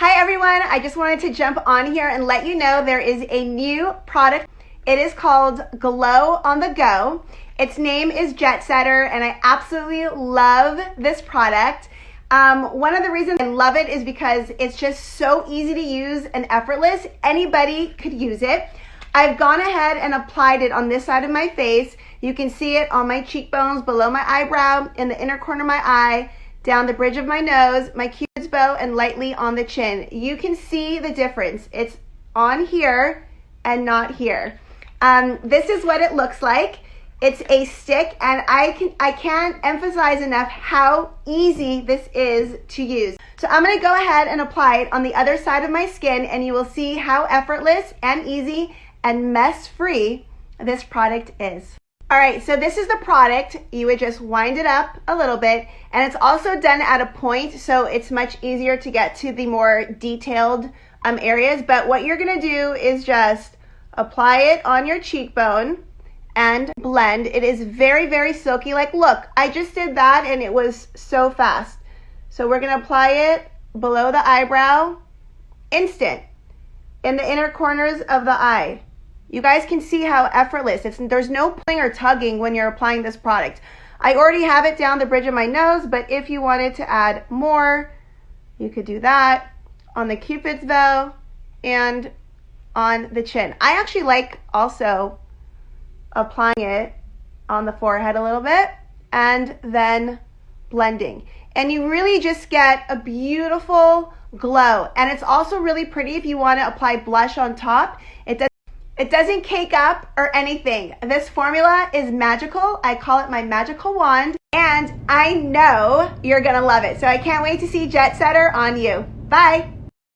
Hi everyone, I just wanted to jump on here and let you know there is a new product. It is called Glow on the Go. Its name is Jet Setter and I absolutely love this product. One of the reasons I love it is because it's just so easy to use and effortless. Anybody could use it. I've gone ahead and applied it on this side of my face. You can see it on my cheekbones, below my eyebrow, in the inner corner of my eye, down the bridge of my nose, my cupid's bow, and lightly on the chin. You can see the difference. It's on here and not here. This is what it looks like. It's a stick, and I can't emphasize enough how easy this is to use. So I'm gonna go ahead and apply it on the other side of my skin, and you will see how effortless and easy and mess-free this product is. All right, so this is the product. You would just wind it up a little bit, and it's also done at a point, so it's much easier to get to the more detailed areas. But what you're gonna do is just apply it on your cheekbone and blend. It is very, very silky. Like, look, I just did that and it was so fast. So we're gonna apply it below the eyebrow, instant, in the inner corners of the eye. You guys can see how effortless. There's no pulling or tugging when you're applying this product. I already have it down the bridge of my nose, but if you wanted to add more, you could do that on the cupid's bow and on the chin. I actually like also applying it on the forehead a little bit and then blending. And you really just get a beautiful glow. And it's also really pretty if you want to apply blush on top. It doesn't cake up or anything. This formula is magical. I call it my magical wand, and I know you're gonna love it. So I can't wait to see Jet Setter on you. Bye.